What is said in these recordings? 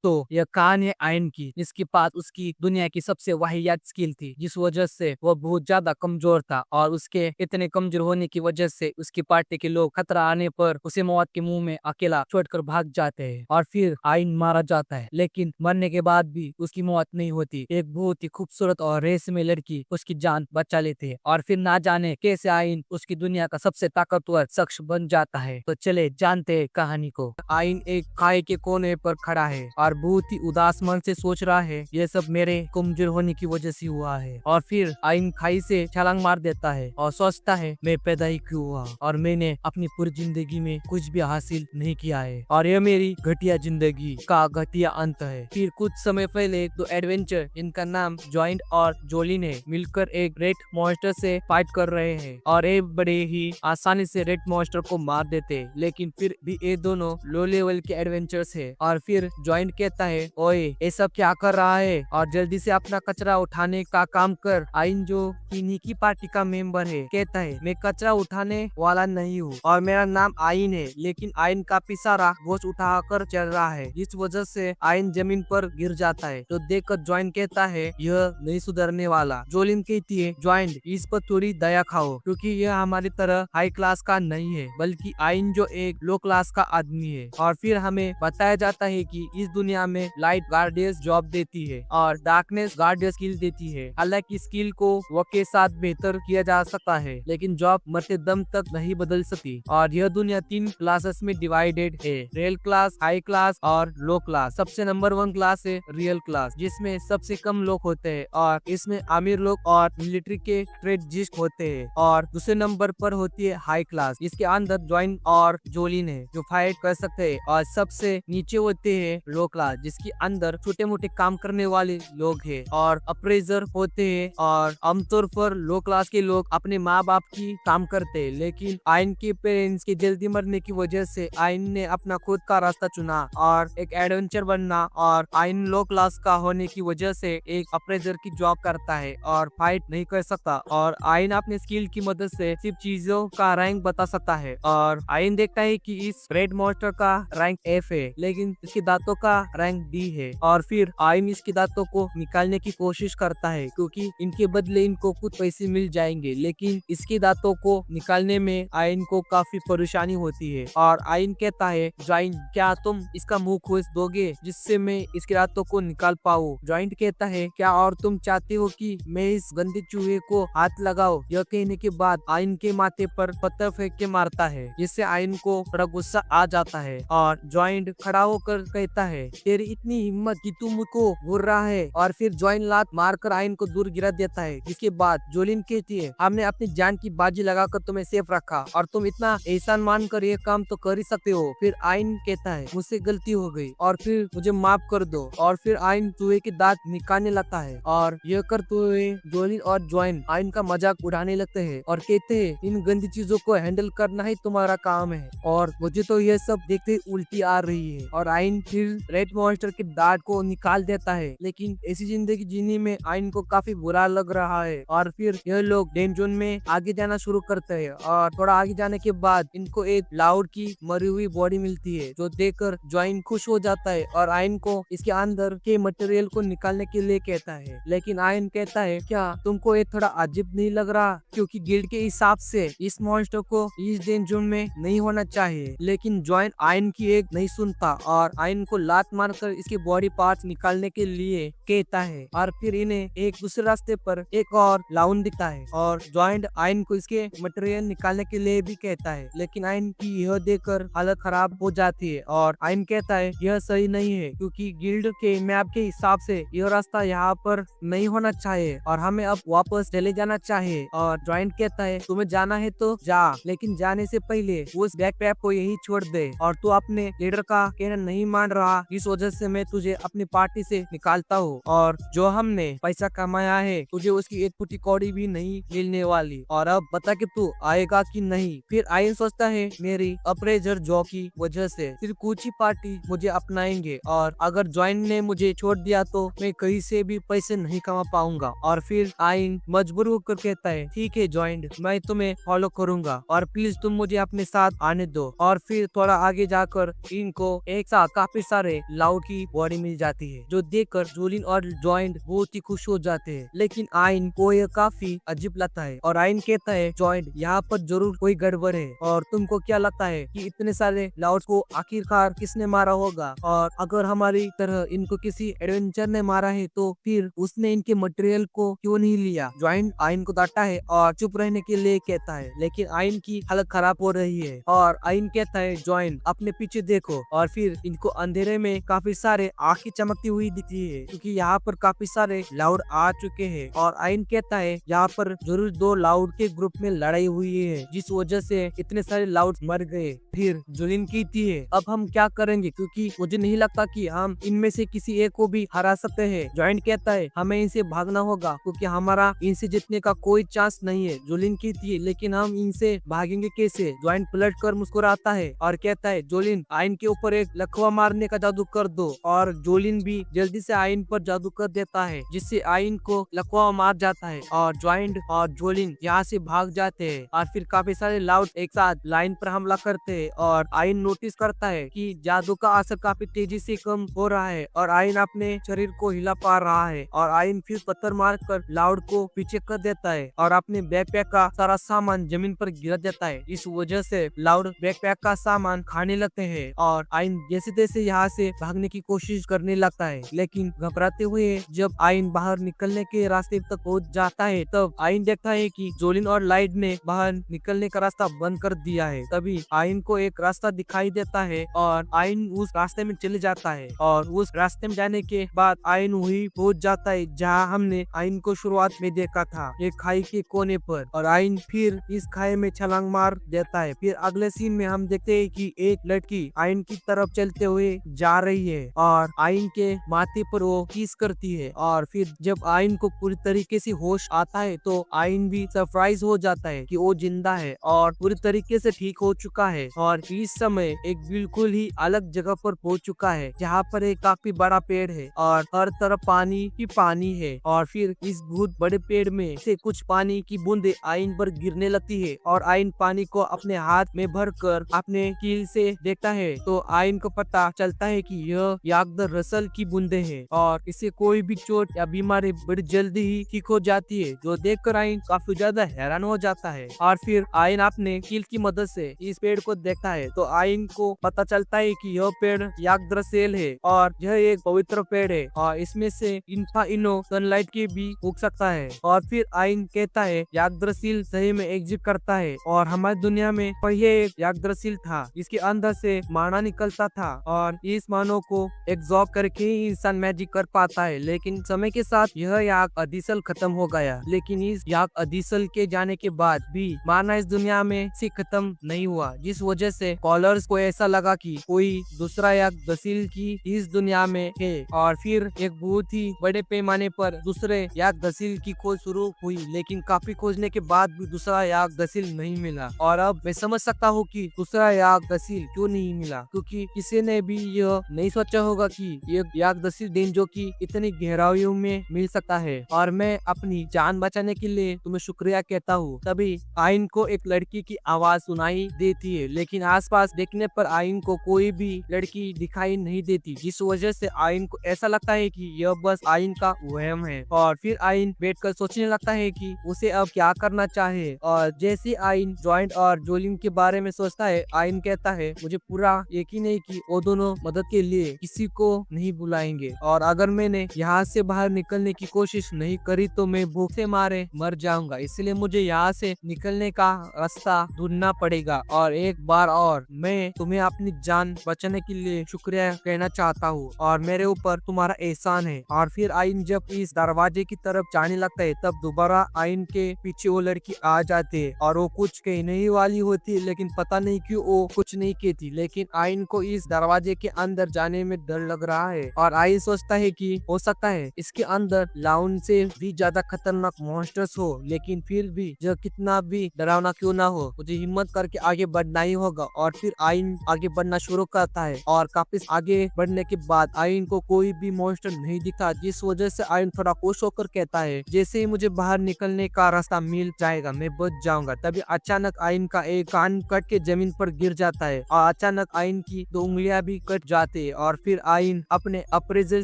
तो यह कहानी है आयन की, जिसके पास उसकी दुनिया की सबसे वाहियात स्किल थी, जिस वजह से वह बहुत ज्यादा कमजोर था। और उसके इतने कमजोर होने की वजह से उसकी पार्टी के लोग खतरा आने पर उसे मौत के मुंह में अकेला छोड़कर भाग जाते हैं और फिर आयन मारा जाता है। लेकिन मरने के बाद भी उसकी मौत नहीं होती। एक बहुत ही खूबसूरत और रहस्यमय लड़की उसकी जान बचा लेती है और फिर ना जाने कैसे आयन उसकी दुनिया का सबसे ताकतवर शख्स बन जाता है। तो चले जानते हैं कहानी को। आयन एक खाई के कोने पर खड़ा है और बहुत ही उदास मन से सोच रहा है, ये सब मेरे कमजोर होने की वजह से हुआ है। और फिर आयन खाई से छलांग मार देता है और सोचता है, मैं पैदा ही क्यों हुआ और मैंने अपनी पूरी जिंदगी में कुछ भी हासिल नहीं किया है और यह मेरी घटिया जिंदगी का घटिया अंत है। फिर कुछ समय पहले दो एडवेंचर, इनका नाम जॉइंट और जोलिन है, मिलकर एक रेड मॉन्स्टर से फाइट कर रहे हैं और ये बड़े ही आसानी से रेड मॉन्स्टर को मार देते हैं। लेकिन फिर भी ये दोनों लो लेवल के एडवेंचर्स है। और फिर जॉइंट कहता है, ओए ये सब क्या कर रहा है और जल्दी से अपना कचरा उठाने का काम कर। आयन जो इन्हीं की पार्टी का मेंबर है कहता है, मैं कचरा उठाने वाला नहीं हूँ और मेरा नाम आयन है। लेकिन आयन काफी सारा बोझ उठाकर चल रहा है, जिस वजह से आयन जमीन पर गिर जाता है। तो देखकर जॉइंट कहता है, यह नहीं सुधरने वाला। जोलिन कहती है, जॉइंट इस पर थोड़ी दया खाओ, क्योंकि यह हमारी तरह हाई क्लास का नहीं है, बल्कि आयन जो एक लो क्लास का आदमी है। और फिर हमें बताया जाता है कि इस दुनिया में लाइट गार्डियंस जॉब देती है और डार्कनेस गार्डियंस स्किल देती है। हालांकि स्किल को वर्क के साथ बेहतर किया जा सकता है, लेकिन जॉब मरते दम तक नहीं बदल सकती। और यह दुनिया 3 क्लासेस में डिवाइडेड है, रियल क्लास, हाई क्लास और लो क्लास। सबसे नंबर 1 क्लास है रियल क्लास, जिसमें सबसे कम लोग होते हैं और इसमें अमीर लोग और मिलिट्री के स्ट्रेटजिस्ट होते हैं। और दूसरे नंबर पर होती है हाई क्लास, इसके अंदर जॉइन और जोलिन है जो फाइट कर सकते हैं। और सबसे नीचे होते हैं लो क्लास, जिसके अंदर छोटे मोटे काम करने वाले लोग हैं और अप्रेजर होते हैं। और आमतौर पर लो क्लास के लोग अपने माँ बाप की काम करते हैं। लेकिन आयन के पेरेंट्स के जल्दी मरने की वजह से आयन ने अपना खुद का रास्ता चुना और एक एडवेंचर बनना। और आयन लो क्लास का होने की वजह से एक अप्रेजर की जॉब करता है और फाइट नहीं कर सकता। और आयन अपने स्किल की मदद से सिर्फ चीजों का रैंक बता सकता है। और आयन देखता है कि इस रेड मॉन्स्टर का रैंक F है, लेकिन इसके दांतों का रैंक D है। और फिर आयन इसके दांतों को निकालने की कोशिश करता है, क्योंकि इनके बदले इनको कुछ पैसे मिल जाएंगे। लेकिन इसके दांतों को निकालने में आयन को काफी परेशानी होती है। और आयन कहता है, जॉइंट क्या तुम इसका मुंह खोस दोगे जिससे मैं इसके दांतों को निकाल पाऊँ। जॉइंट कहता है, क्या और तुम चाहते हो कि मैं इस गंदे चूहे को हाथ लगाओ। यह कहने के बाद आयन के माथे पर पत्थर फेंक के मारता है, जिससे आयन को बड़ा गुस्सा आ जाता है। और जॉइंट खड़ा होकर कहता है, तेरी इतनी हिम्मत कि तू मुझको घूर रहा है। और फिर जॉइंट लात मारकर आयन को दूर गिरा देता है। जिसके बाद जोलिन कहती है, हमने अपनी जान की बाजी लगाकर तुम्हें सेफ रखा और तुम इतना एहसान मानकर ये काम तो कर ही सकते हो। फिर आयन कहता है, मुझसे गलती हो गई और फिर मुझे माफ कर दो। और फिर आयन चूहे के दांत निकालने लगता है और यह करते हुए जोलिन और जॉइंट आयन का मजाक उड़ाने लगते हैं और कहते हैं, इन गंदी चीजों को हैंडल करना ही तुम्हारा काम है और मुझे तो यह सब देखते उल्टी आ रही है। और आयन फिर रेड मॉन्स्टर के दांत को निकाल देता है। लेकिन ऐसी जिंदगी जीने में आयन को काफी बुरा लग रहा है। और फिर यह लोग डेन जोन में आगे जाना शुरू करते हैं और थोड़ा आगे जाने के बाद इनको एक लाउड की मरी हुई बॉडी मिलती है, जो देखकर जॉइंट खुश हो जाता है और आयन को इसके अंदर के मटेरियल को निकालने के लिए कहता है। लेकिन आयन कहता है, क्या तुमको ये थोड़ा अजीब नहीं लग रहा, क्योंकि गिल्ड के हिसाब से इस मॉन्स्टर को इस डेन जोन में नहीं होना चाहिए। लेकिन जॉइंट आयन की एक नहीं सुनता और आयन को लात मारकर इसके बॉडी पार्ट्स निकालने के लिए कहता है। और फिर इन्हें एक दूसरे रास्ते पर एक और लाउन दिखता है और जॉइंट आयन को इसके मटेरियल निकालने के लिए भी कहता है। लेकिन आयन की यह देखकर हालत खराब हो जाती है और आयन कहता है, यह सही नहीं है, क्योंकि गिल्ड के मैप के हिसाब से यह रास्ता यहाँ पर नहीं होना चाहिए और हमें अब वापस चले जाना चाहिए। और जॉइंट कहता है, तुम्हें जाना है तो जा, लेकिन जाने से पहले उस बैकपैक को यही छोड़ दे। और तू अपने लीडर का कहना नहीं मान रहा, इस वजह से मैं तुझे अपनी पार्टी से निकालता हूँ और जो हमने पैसा कमाया है तुझे उसकी एक फुटी कौड़ी भी नहीं मिलने वाली। और अब बता कि तू आएगा कि नहीं। फिर आयन सोचता है, मेरी अप्रेजर जॉ की वजह से सिर्फ कुछ ही पार्टी मुझे अपनाएंगे और अगर जॉइंट ने मुझे छोड़ दिया तो मैं कहीं से भी पैसे नहीं कमा पाऊंगा। और फिर आयन मजबूर होकर कहता है, ठीक है जॉइंट, मैं तुम्हें फॉलो करूंगा और प्लीज तुम मुझे अपने साथ आने दो। और फिर थोड़ा आगे जाकर इनको एक साथ काफी सारे लाउड की बॉडी मिल जाती है, जो देखकर जोलिन और जॉइंट बहुत ही खुश हो जाते हैं। लेकिन आइन को यह काफी अजीब लगता है और आइन कहता है, जॉइंट यहाँ पर जरूर कोई गड़बड़ है, और तुमको क्या लगता है कि इतने सारे लाउड को आखिरकार किसने मारा होगा, और अगर हमारी तरह इनको किसी एडवेंचर ने मारा है तो फिर उसने इनके मटेरियल को क्यों नहीं लिया। जॉइंट आइन को डांटता है और चुप रहने के लिए कहता है, लेकिन आइन की हालत खराब हो रही है और आइन कहता है, जॉइंट अपने पीछे देखो, और फिर इनको अंधेरे में काफी सारे आंखें चमकती हुई दिखती है, क्योंकि यहाँ पर काफी सारे लाउड आ चुके हैं। और आइन कहता है, यहाँ पर जरूर दो लाउड के ग्रुप में लड़ाई हुई है, जिस वजह से इतने सारे लाउड मर गए। फिर जोलिन कहती है, अब हम क्या करेंगे, क्योंकि मुझे नहीं लगता कि हम इनमें से किसी एक को भी हरा सकते हैं। जॉइंट कहता है, हमें इनसे भागना होगा, क्योंकि हमारा इनसे जीतने का कोई चांस नहीं है। जोलिन कहती है, लेकिन हम इनसे भागेंगे कैसे। जॉइंट पलट कर मुस्कुराता है और कहता है, जोलिन आइन के ऊपर एक लकवा मारने का जादू कर दो। और जोलिन भी जल्दी से आइन पर जादू कर देता है, जिससे आइन को लकवा मार जाता है और जॉइंट और जोलिन यहाँ से भाग जाते हैं। और फिर काफी सारे लाउड एक साथ लाइन पर हमला करते हैं और आइन नोटिस करता है कि जादू का असर काफी तेजी से कम हो रहा है और आइन अपने शरीर को हिला पा रहा है। और आइन फिर पत्थर मार कर लाउड को पीछे कर देता है और अपने बैकपैक का सारा सामान जमीन पर गिरा देता है। इस वजह से लाउड बैकपैक का सामान खाने लगते हैं और आइन जैसे तैसे यहाँ से भागने की कोशिश करने लगता है। लेकिन घबराते हुए जब आइन बाहर निकलने के रास्ते तक पहुँच जाता है, तब आइन देखता है कि जोलिन और लाइट ने बाहर निकलने का रास्ता बंद कर दिया है। तभी आइन को एक रास्ता दिखाई देता है और आइन उस रास्ते में चले जाता है। और उस रास्ते में जाने के बाद आइन वही पहुंच जाता है जहां हमने आइन को शुरुआत में देखा था, एक खाई के कोने पर। और आइन फिर इस खाई में छलांग मार देता है। फिर अगले सीन में हम देखते हैं कि एक लड़की आइन की तरफ चलते हुए जा रही है और आइन के माथे पर वो किस करती है। और फिर जब आइन को पूरी तरीके से होश आता है तो आइन भी सरप्राइज हो जाता है कि वो जिंदा है और पूरी तरीके से ठीक हो चुका है। और इस समय एक बिल्कुल ही अलग जगह पर पहुंच चुका है, जहाँ पर एक काफी बड़ा पेड़ है और हर तरफ पानी ही पानी है। और फिर इस बहुत बड़े पेड़ में से कुछ पानी की बूंदे आइन पर गिरने लगती है और आइन पानी को अपने हाथ में भरकर अपने कील से देखता है तो आइन को पता चलता है कि यह याकदर रसल की बूंदे हैं और इसे कोई भी चोट या बीमारी बड़ी जल्दी ही ठीक हो जाती है, जो देखकर आइन काफी ज्यादा हैरान हो जाता है। और फिर आइन अपने कील की मदद से इस पेड़ को देखता है तो आइन को पता चलता है कि यह पेड़ याकद्रसेल है और यह एक पवित्र पेड़ है और इसमें से इन्फा इनो सनलाइट के भी उग सकता है। और फिर आइन कहता है, याकद्रसील सही में एग्जिस्ट करता है और हमारी दुनिया में पहले एक याकद्रसील था, इसके अंदर से माना निकलता था और इस मानो को एब्जॉर्ब करके ही इंसान मैजिक कर पाता है। लेकिन समय के साथ यह याक अदीसल खत्म हो गया। लेकिन इस याक अदीसल के जाने के बाद भी माना इस दुनिया में से खत्म नहीं हुआ, जिस वजह से कॉलर्स को ऐसा लगा कि कोई दूसरा याक दसील की इस दुनिया में है। और फिर एक बहुत ही बड़े पैमाने पर दूसरे याक दसील की खोज शुरू हुई, लेकिन काफी खोजने के बाद भी दूसरा याक दसील नहीं मिला। और अब मैं समझ सकता हूँ कि दूसरा याक दसील क्यों नहीं मिला, क्योंकि किसी ने भी यह नहीं सोचा होगा कि एक याक दसील दिन जो कि इतनी गहराइयों में मिल सकता है। और मैं अपनी जान बचाने के लिए तुम्हें शुक्रिया कहता हूँ। तभी आइन को एक लड़की की आवाज सुनाई देती है, लेकिन आसपास देखने पर आइन को कोई भी लड़की दिखाई नहीं देती, जिस वजह से आइन को ऐसा लगता है कि यह बस आइन का वहम है। और फिर आइन बैठकर सोचने लगता है कि उसे अब क्या करना चाहिए। और जैसे आइन जॉइंट और जोलिन के बारे में सोचता है, आइन कहता है, मुझे पूरा यकीन है कि वो दोनों मदद के लिए किसी को नहीं बुलाएंगे और अगर मैंने यहाँ से बाहर निकलने की कोशिश नहीं करी तो मैं भूख से मारे मर जाऊंगा, इसलिए मुझे यहाँ से निकलने का रास्ता ढूंढना पड़ेगा। और एक बार और मैं तुम्हें अपनी जान बचाने के लिए शुक्रिया कहना चाहता हूँ और मेरे ऊपर तुम्हारा एहसान है। और फिर आइन जब इस दरवाजे की तरफ जाने लगता है तब दोबारा आइन के पीछे वो लड़की आ जाती है और वो कुछ कहने ही वाली होती है, लेकिन पता नहीं क्यों वो कुछ नहीं कहती। लेकिन आइन को इस दरवाजे के अंदर जाने में डर लग रहा है और आइन सोचता है कि हो सकता है इसके अंदर लाउन से भी ज्यादा खतरनाक मॉन्स्टर्स हो, लेकिन फिर भी जो कितना भी डरावना क्यों ना हो, मुझे हिम्मत करके आगे बढ़ना ही होगा। और फिर आइन आगे बढ़ना शुरू करता है और काफी आगे बढ़ने के बाद आइन को कोई भी मॉन्स्टर नहीं दिखा, जिस वजह से आइन थोड़ा खुश होकर कहता है, जैसे ही मुझे बाहर निकलने का रास्ता मिल जाएगा मैं बच जाऊंगा। तभी अचानक आइन का एक कान कट के जमीन पर गिर जाता है और अचानक आइन की 2 उंगलियां भी कट जाते जाती है और फिर आयन अपने अप्रेजल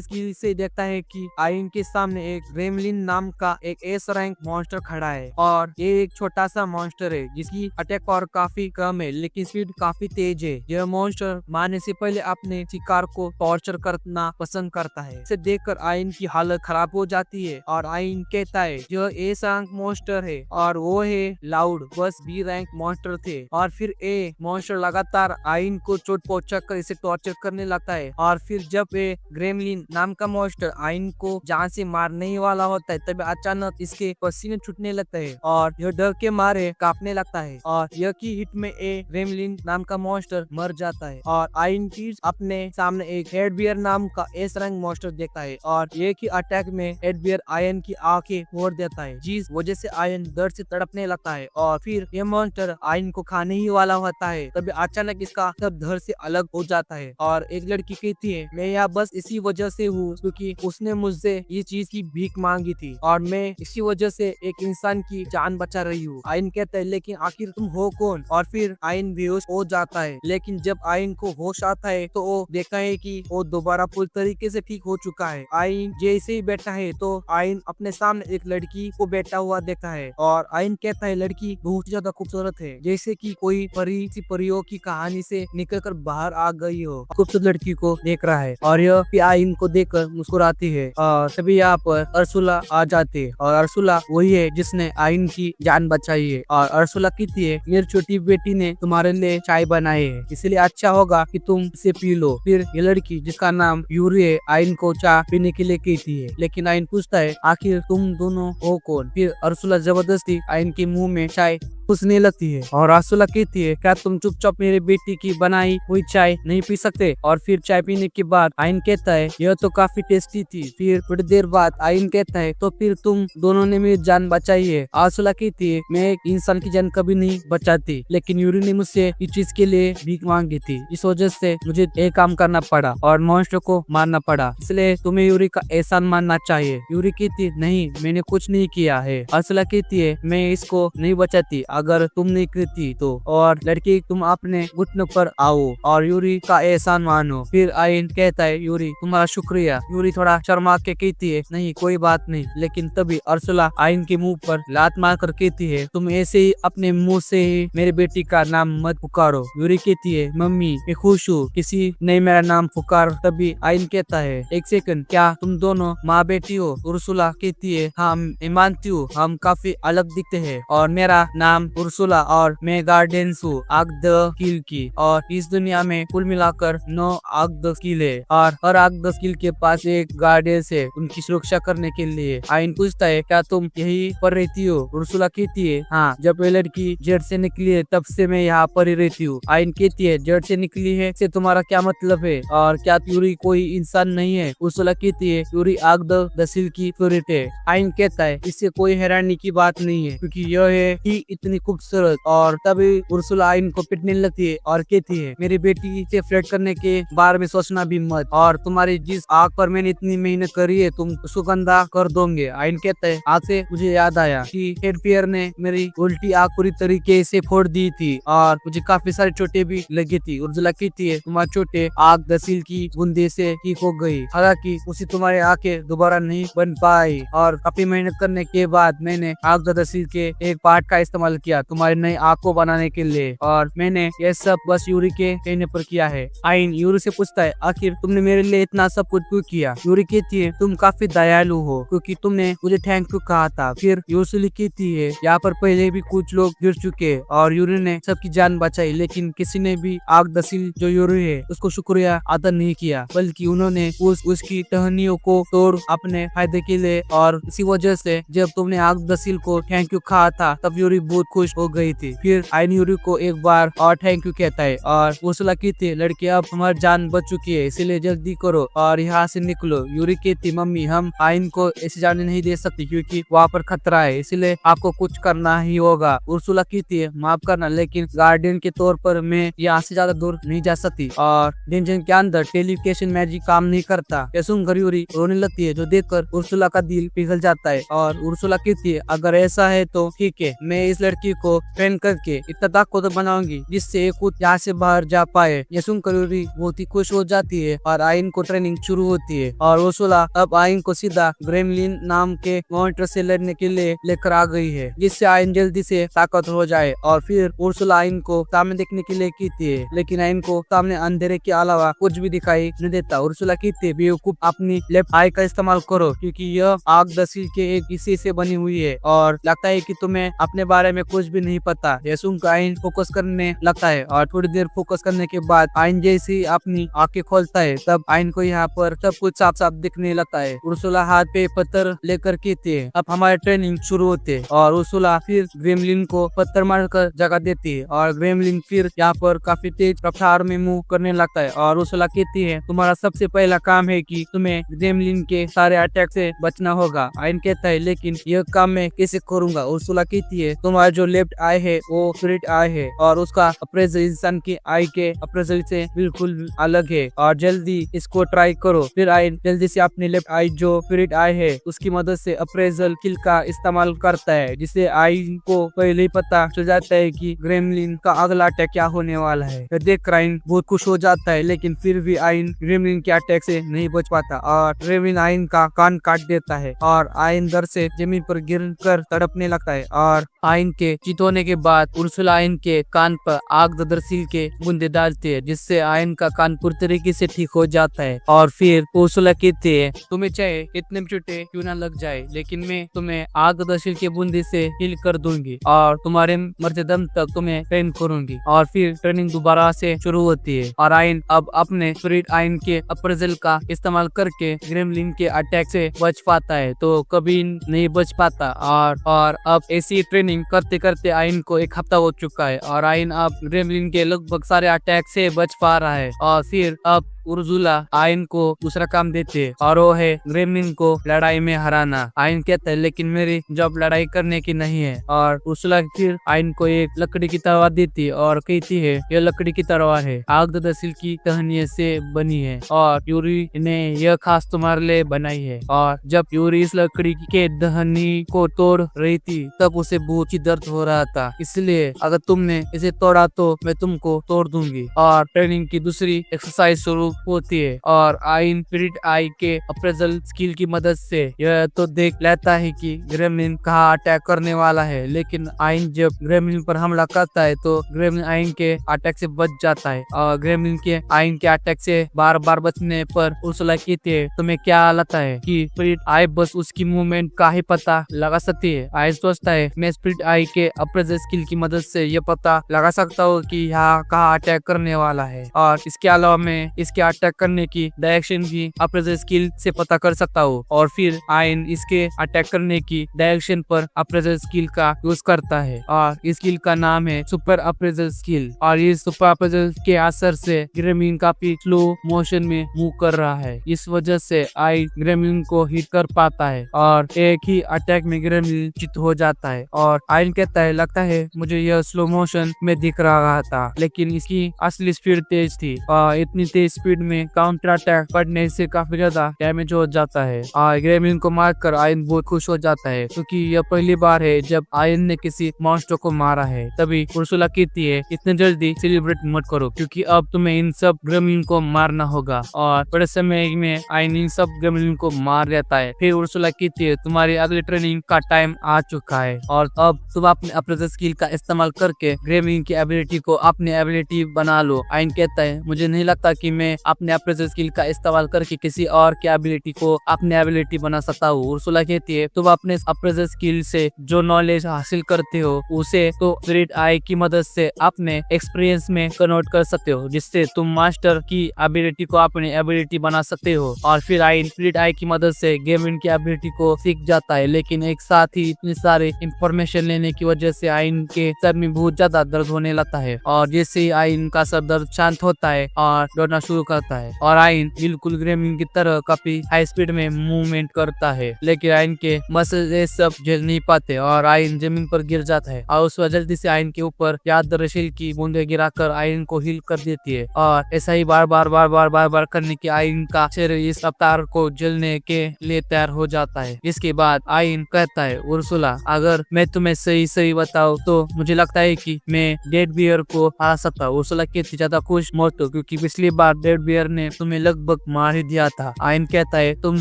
स्किल से देखता है कि आयन के सामने एक ग्रेमलिन नाम का एक एस रैंक मॉन्स्टर खड़ा है और ये एक छोटा सा मॉन्स्टर है जिसकी अटैक पावर काफी कम है लेकिन स्पीड काफी तेज है। यह मॉन्स्टर मारने से पहले अपने शिकार को टॉर्चर करना पसंद करता है। इसे देखकर आयन की हालत खराब हो जाती है और आयन कहता है यह एस रैंक मॉन्स्टर है और वो है लाउड बस बी रैंक मॉन्स्टर थे। और फिर ए मॉन्स्टर लगातार आयन को चोट पहुंचाकर इसे टॉर्चर करने लगता है और फिर जब ये ग्रेमलिन नाम का मॉन्स्टर आयन को जान से मारने ही वाला होता है तब अचानक इसके पसीने छूटने लगता है और यह डर के मारे कांपने लगता है और यह की हिट में ए ग्रेमलिन नाम का मॉन्स्टर मर जाता है और आयन की अपने सामने एक हेडबियर नाम का एस रैंक मॉन्स्टर देखता है और ये की अटैक में हेडबियर आयन की आंखें फोड़ देता है जिस वजह से आयन दर्द से तड़पने लगता है और फिर यह मॉन्स्टर आयन को खाने ही वाला होता है। तभी अचानक इसका सब घर से अलग हो जाता है और एक लड़की कहती है मैं यहाँ बस इसी वजह से हूँ क्योंकि उसने मुझसे ये चीज की भीख मांगी थी और मैं इसी वजह से एक इंसान की जान बचा रही हूँ। आयन कहता है लेकिन आखिर तुम हो कौन? और फिर आयन बेहोश हो जाता है लेकिन जब आयन को होश आता है तो वो देखता है कि वो दोबारा पूरी तरीके से ठीक हो चुका है। आयन जैसे ही बैठा है तो आयन अपने सामने एक लड़की को बैठा हुआ देखता है और आयन कहता है लड़की बहुत ज्यादा खूबसूरत है जैसे कि कोई परी सी परियों की कहानी से निकलकर बाहर आ गई हो। खूबसूरत लड़की को देख रहा है और यह आयन को देखकर मुस्कुराती है और तभी यहाँ पर अर्सुला आ जाती है और अर्सुला वही है जिसने आयन की जान बचाई है और अर्सुला कहती है मेरी छोटी बेटी ने तुम्हारे लिए चाय बनाई है इसलिए अच्छा होगा कि तुम इसे पी लो। फिर ये लड़की जिसका नाम यूरी है आयन को चाय पीने के लिए कहती है लेकिन आयन पूछता है आखिर तुम दोनों हो कौन? फिर अर्सुला जबरदस्ती आयन के मुंह में चाय घुसने लगती है और अर्सुला कहती है क्या तुम चुपचाप मेरे बेटी की बनाई हुई चाय नहीं पी सकते? और फिर चाय पीने के बाद आयन कहता है यह तो काफी टेस्टी थी। फिर थोड़ी देर बाद आयन कहता है तो फिर तुम दोनों ने मेरी जान बचाई है। अर्सुला कहती है मैं एक इंसान की जान कभी नहीं बचाती लेकिन यूरी ने मुझसे इस चीज के लिए भीख मांगी थी इस वजह से मुझे एक काम करना पड़ा और मॉन्स्टर को मारना पड़ा इसलिए तुम्हें यूरी का एहसान मानना चाहिए। यूरी कहती है नहीं मैंने कुछ नहीं किया है। अर्सुला कहती है मैं इसको नहीं बचाती अगर तुम नहीं करती तो। और लड़की तुम अपने घुटनों पर आओ और यूरी का एहसान मानो। फिर आयन कहता है यूरी तुम्हारा शुक्रिया। यूरी थोड़ा शर्मा के कहती है नहीं कोई बात नहीं लेकिन तभी अर्सुला आयन के मुंह पर लात मार कर कहती है तुम ऐसे ही अपने मुंह से ही मेरे बेटी का नाम मत पुकारो। यूरी कहती है मम्मी मैं खुश हूँ किसी ने मेरा नाम पुकार। तभी आयन कहता है एक सेकंड क्या तुम दोनों माँ बेटी हो? उर्सुला कहती है हाँ मैं मानती हूँ हम काफी अलग दिखते हैं और मेरा नाम उर्सुला और मैं गार्डियंस हूँ आग द स्किल की और इस दुनिया में कुल मिलाकर 9 आग द स्किल है और हर आग द स्किल के पास एक गार्डियंस है उनकी सुरक्षा करने के लिए। आयन पूछता है क्या तुम यही पर रहती हो? उर्सुला कहती है हाँ जब ये लड़की जेड से निकली है तब से मैं यहाँ पर ही रहती हूँ। आयन कहती है जेड से निकली है से तुम्हारा क्या मतलब है और क्या यूरी कोई इंसान नहीं है? उर्सुला कहती है यूरी आग द स्किल की फेवरेट है। आयन कहता है इससे कोई हैरानी की बात नहीं है क्योंकि यह है ही इतनी खूबसूरत। और तभी उर्सुला आयन को पिटने लगती है और कहती है मेरी बेटी से फ्लर्ट करने के बारे में सोचना भी मत और तुम्हारी जिस आग पर मैंने इतनी मेहनत करी है तुम उसको गंदा कर दोगे। आयन कहता है आज से मुझे याद आया कि हेडफियर ने मेरी उल्टी आग पूरी तरीके से फोड़ दी थी और मुझे काफी सारी चोटें भी लगी थी। उर्सुला कहती है तुम्हारी चोटें आग दसील की बूंदे से ठीक हो गई हालांकि उसी तुम्हारी आंखें दोबारा नहीं बन पाई और काफी मेहनत करने के बाद मैंने आग दसील के एक पार्ट का इस्तेमाल किया तुम्हारी नई आग को बनाने के लिए और मैंने यह सब बस यूरी के कहने पर किया है। आयन यूरी से पूछता है आखिर तुमने मेरे लिए इतना सब कुछ क्यों किया? यूरी कहती है तुम काफी दयालु हो क्योंकि तुमने मुझे थैंक यू कहा था। फिर यूरी कहती है यहाँ पर पहले भी कुछ लोग गिर चुके और यूरी ने सबकी जान बचाई लेकिन किसी ने भी आग दसील जो यूरी है उसको शुक्रिया अदा नहीं किया बल्कि उन्होंने उसकी टहनियों को तोड़ अपने फायदे के लिए और इसी वजह से जब तुमने आग दसील को थैंक यू कहा था तब यूरी बहुत खुश हो गई थी। फिर आयन यूरी को एक बार और थैंक यू कहता है और उर्सुला कहती है लड़की अब हमारी जान बच चुकी है इसलिए जल्दी करो और यहाँ से निकलो। यूरी कहती मम्मी हम आयन को ऐसे जाने नहीं दे सकते क्योंकि वहाँ पर खतरा है इसलिए आपको कुछ करना ही होगा। उर्सुला कहती है माफ करना लेकिन गार्डियन के तौर पर मैं यहाँ से ज्यादा दूर नहीं जा सकती और डेंजन के अंदर टेलीविजन मैजिक काम नहीं करता। यह सुनकर यूरी रोने लगती है जो देखकर उर्सुला का दिल पिघल जाता है और उर्सुला कहती है अगर ऐसा है तो ठीक है मैं इस लड़की लड़की को ट्रेन करके इतना ताकतवर बनाऊंगी जिससे ये खुद यहाँ से बाहर जा पाए। ये सुनकर यूरी बहुत ही खुश हो जाती है और आइन को ट्रेनिंग शुरू होती है और उर्सुला अब आइन को सीधा ग्रेमलिन नाम के मॉन्स्टर से लड़ने के लिए लेकर आ गई है, जिससे आइन जल्दी से ताकतवर हो जाए। और फिर उर्सुला आइन को सामने देखने के लिए कहती है, लेकिन आइन को सामने अंधेरे के अलावा कुछ भी दिखाई नहीं देता। उर्सुला कहती है, बेवकूफ, अपनी लेफ्ट आई का इस्तेमाल करो क्योंकि यह आग दसील के एक हिस्से से बनी हुई है और लगता है कि तुम्हें अपने बारे में कुछ भी नहीं पता। यह सुनकर आइन फोकस करने लगता है और थोड़ी देर फोकस करने के बाद आइन जैसे ही अपनी आंखें खोलता है तब आइन को यहाँ पर सब कुछ साफ साफ दिखने लगता है। उर्सुला हाथ पे पत्थर लेकर कहती है, अब हमारी ट्रेनिंग शुरू होती है। और उर्सुला फिर ग्रेमलिन को पत्थर मारकर जगह देती है और ग्रेमलिन फिर यहाँ पर काफी तेज रफ्तार में मूव करने लगता है। और उर्सुला कहती है, तुम्हारा सबसे पहला काम है कि तुम्हें ग्रेमलिन के सारे अटैक से बचना होगा। आइन कहता है, लेकिन यह काम मैं कैसे करूंगा? उर्सुला कहती है, तुम्हारा जो लेफ्ट आई है वो स्पिरिट आई है और उसका अप्रेजल इंसान की आई के अप्रेजल से बिल्कुल अलग है और जल्दी इसको ट्राई करो। फिर आइन जल्दी से अपनी लेफ्ट आई जो स्पिरिट आई है उसकी मदद से अप्रेजल स्किल का इस्तेमाल करता है, जिससे आइन को पहले ही पता चल जाता है कि ग्रेमलिन का अगला अटैक क्या होने वाला है। देख कर आइन बहुत खुश हो जाता है, लेकिन फिर भी आइन ग्रेमलिन के अटैक से नहीं बच पाता और ग्रेमलिन आइन का कान काट देता है और आइन डर से जमीन पर गिर कर तड़पने लगता है। और आइन के चित होने के बाद उर्सुला आइन के कान पर आग ददरसील के बूंदे डालती है, जिससे आइन का कान पूरी तरीके से ठीक हो जाता है। और फिर उर्सुला कहती है, तुम्हें चाहे इतने चोटें क्यों ना लग जाए, लेकिन मैं तुम्हें आग ददरसील के बूंदे से हील कर दूंगी और तुम्हारे मरते दम तक तुम्हें ट्रेन करूंगी। और फिर ट्रेनिंग दोबारा से शुरू होती है और आइन अब अपने स्पिरिट आइन के अप्रेजल का इस्तेमाल करके ग्रेमलिन के अटैक से बच पाता है, तो कभी नहीं बच पाता। और अब ऐसी ट्रेनिंग करते करते आइन को एक हफ्ता हो चुका है और आइन अब ग्रेमलिन के लगभग सारे अटैक से बच पा रहा है। और फिर अब उर्सुला आइन को दूसरा काम देते है और वो है ग्रेमलिन को लड़ाई में हराना। आइन कहता है, लेकिन मेरी जॉब लड़ाई करने की नहीं है। और उर्सुला फिर आइन को एक लकड़ी की तलवार देती है और कहती है, यह लकड़ी की तलवार है, आग ददरसील की टहनियों से बनी है और यूरी ने यह खास तुम्हारे लिए बनाई है। और जब यूरी इस लकड़ी के दहनी को तोड़ रही थी तब उसे बहुत ही दर्द हो रहा था, इसलिए अगर तुमने इसे तोड़ा तो मैं तुमको तोड़ दूंगी। और ट्रेनिंग की दूसरी एक्सरसाइज शुरू होती है और आइन स्पिरिट आई के अप्रेजल स्किल की मदद से यह तो देख लेता है कि ग्रेमलिन कहाँ अटैक करने वाला है, लेकिन आइन जब ग्रेमलिन पर हमला करता है तो ग्रेमलिन आइन के अटैक से बच जाता है। और ग्रेमलिन के आइन के अटैक से बार बार बचने पर उर्सुला कहती है, तुम्हें क्या लगता है कि स्पिरिट आई बस उसकी मूवमेंट का ही पता लगा सकती है? आइन सोचता है, मैं स्पिरिट आई के अप्रेजल स्किल की मदद से यह पता लगा सकता हूँ कि यहाँ कहाँ अटैक करने वाला है और इसके अलावा मैं इसके अटैक करने की डायरेक्शन भी अप्रेजल स्किल से पता कर सकता हूँ। और फिर आइन इसके अटैक करने की डायरेक्शन पर अप्रेजल स्किल का यूज करता है और इस स्किल का नाम है सुपर अप्रेजल स्किल। और इस सुपर अप्रेजल के असर से ग्रेमलिन काफी स्लो मोशन में मूव कर रहा है, इस वजह से आइन ग्रेमलिन को हिट कर पाता है और एक ही अटैक में ग्रेमलिन चित हो जाता है। और आइन कहता है, लगता है मुझे यह स्लो मोशन में दिख रहा था, लेकिन इसकी असली स्पीड तेज थी और इतनी तेज स्पीड में काउंटर अटैक पड़ने से काफी ज्यादा डैमेज हो जाता है। और ग्रेमलिन को मारकर आइन बहुत खुश हो जाता है क्योंकि यह पहली बार है जब आइन ने किसी मॉन्स्टर को मारा है। तभी उर्सुला कहती है, इतने जल्दी सेलिब्रेट मत करो क्योंकि अब तुम्हें इन सब ग्रेमलिन को मारना होगा। और बड़े समय में आइन इन सब ग्रेमलिन को मार देता है। फिर उर्सुला कहती है, तुम्हारी अगली ट्रेनिंग का टाइम आ चुका है और अब तुम अपने अप्रेजल स्किल का इस्तेमाल करके ग्रेमलिन की एबिलिटी को अपनी एबिलिटी बना लो। आइन कहता है, मुझे नहीं लगता कि मैं अपने अप्रेजल स्किल का इस्तेमाल करके किसी और की एबिलिटी को अपने एबिलिटी बना सकता हूँ। उर्सुला कहती है, तुम अपने अप्रेजल स्किल से जो नॉलेज हासिल करते हो उसे तो स्पिरिट आई की मदद से अपने एक्सपीरियंस में कन्वर्ट कर सकते हो, जिससे तुम मास्टर की एबिलिटी को अपनी एबिलिटी बना सकते हो। और फिर आइन स्पिरिट आई की मदद से ग्रेमलिन की एबिलिटी को सीख जाता है, लेकिन एक साथ ही इतनी सारे इंफॉर्मेशन लेने की वजह से आइन के सर में बहुत ज्यादा दर्द होने लगता है। और जैसे ही आइन का सर दर्द शांत होता है और दौड़ना शुरू करता है और आयन बिल्कुल ग्रेमिंग की तरह काफी हाई स्पीड में मूवमेंट करता है, लेकिन आयन के मसल ये सब झेल नहीं पाते और आयन जमीन पर गिर जाता है और उस वजह जल्दी से आयन के ऊपर यादरशील की बूंदे गिराकर आयन को हील कर देती है और ऐसा ही बार बार करने की आयन का शरीर इस रफ्तार को झेलने के लिए तैयार हो जाता है। जिसके बाद आयन कहता है, उर्सुला अगर मैं तुम्हें सही बताऊं तो मुझे लगता है कि मैं डेड बियर को हरा सकता हूँ। उर्सुला कहती ज्यादा खुश मत हो क्योंकि पिछली बार डेड बियर ने तुम्हें लगभग मार ही दिया था। आयन कहता है तुम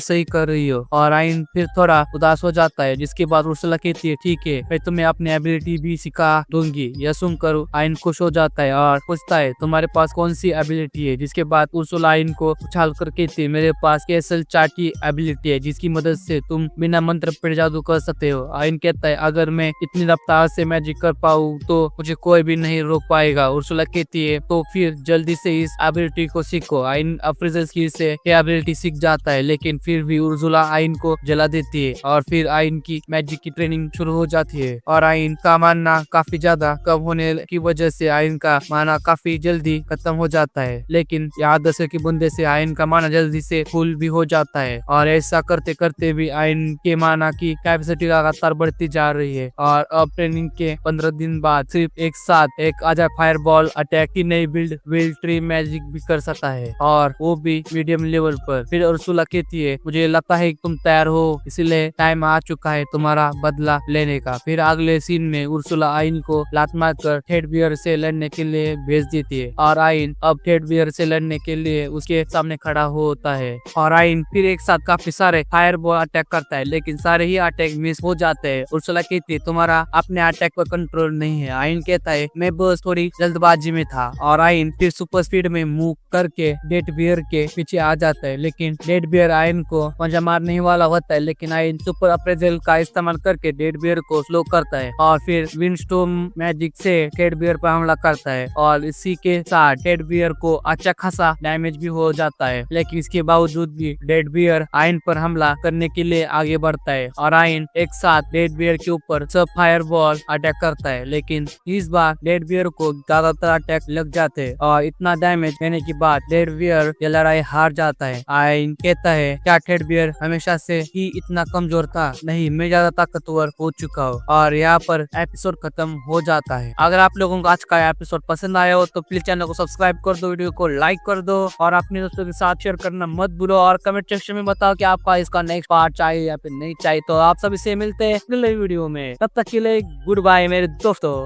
सही कर रही हो और आयन फिर थोड़ा उदास हो जाता है। जिसके बाद उर्सुला कहती है ठीक है मैं तुम्हें अपनी एबिलिटी भी सिखा दूंगी। यह सुनकर आयन खुश हो जाता है और पूछता है तुम्हारे पास कौन सी एबिलिटी है। जिसके बाद उर्सुला आयन को उछाल कर कहती है मेरे पास कैसल चाटी एबिलिटी है जिसकी मदद से तुम बिना मंत्र पर जादू कर सकते हो। आयन कहता है अगर मैं इतनी रफ्तार से मैजिक कर पाऊँ तो मुझे कोई भी नहीं रोक पाएगा। उर्सुला कहती है तो फिर जल्दी से इस एबिलिटी को सीखो। आयन अफ्रीजल स्किल से ये एबिलिटी सीख जाता है, लेकिन फिर भी उर्सुला आयन को जला देती है और फिर आयन की मैजिक की ट्रेनिंग शुरू हो जाती है और आयन का मानना काफी ज्यादा कम होने की वजह से आयन का माना काफी जल्दी खत्म हो जाता है। लेकिन याददाश्त की बूंदे से आयन का माना जल्दी से फुल भी हो जाता है और ऐसा करते करते भी आयन के माना की कैपेसिटी लगातार बढ़ती जा रही है और अब ट्रेनिंग के 15 दिन बाद सिर्फ एक साथ एक अजाइब फायरबॉल अटैक की नई बिल्ड विल ट्री मैजिक भी कर सकता है और वो भी मीडियम लेवल पर। फिर उर्सुला कहती है मुझे लगता है कि तुम तैयार हो, इसलिए टाइम आ चुका है तुम्हारा बदला लेने का। फिर अगले सीन में उर्सुला आयन को लात मारकर टेड बियर से लड़ने के लिए भेज देती है और आयन अब टेड बियर से लड़ने के लिए उसके सामने खड़ा होता है और आयन फिर एक साथ काफी सारे फायरबॉल अटैक करता है, लेकिन सारे ही अटैक मिस हो जाते हैं। उर्सुला कहती है तुम्हारा अपने अटैक पर कंट्रोल नहीं है। आयन कहता है मैं बस थोड़ी जल्दबाजी में था और आयन फिर सुपर स्पीड में मूव करके डेड बियर के पीछे आ जाता है, लेकिन डेड बियर आयन को पंजा मारने ही वाला होता है, लेकिन आयन सुपर अप्रेजल का इस्तेमाल करके डेड बियर को स्लो करता है और फिर विंडस्टॉर्म मैजिक से डेड बियर पर हमला करता है और इसी के साथ डेड बियर को अच्छा खासा डैमेज भी हो जाता है। लेकिन इसके बावजूद भी डेड बियर आयन पर हमला करने के लिए आगे बढ़ता है और आयन एक साथ डेड बियर के ऊपर सब फायरबॉल अटैक करता है, लेकिन इस बार डेड बियर को ज्यादातर अटैक लग जाते हैं और इतना डैमेज देने के बाद डेड बियर ये लड़ाई हार जाता है। आयन कहता है क्या डेड बियर हमेशा से ही इतना कमजोर था? नहीं, मैं ज्यादा ताकतवर हो चुका हूँ। और यहाँ पर एपिसोड खत्म हो जाता है। अगर आप लोगों को आज का एपिसोड पसंद आया हो तो प्लीज चैनल को सब्सक्राइब कर दो, वीडियो को लाइक कर दो और अपने दोस्तों के साथ शेयर करना मत भूलो और कमेंट सेक्शन में बताओ कि आपका इसका नेक्स्ट पार्ट चाहिए या फिर नहीं चाहिए। तो आप सभी से मिलते हैं अगले वीडियो में, तब तक के लिए गुड बाय मेरे दोस्तों।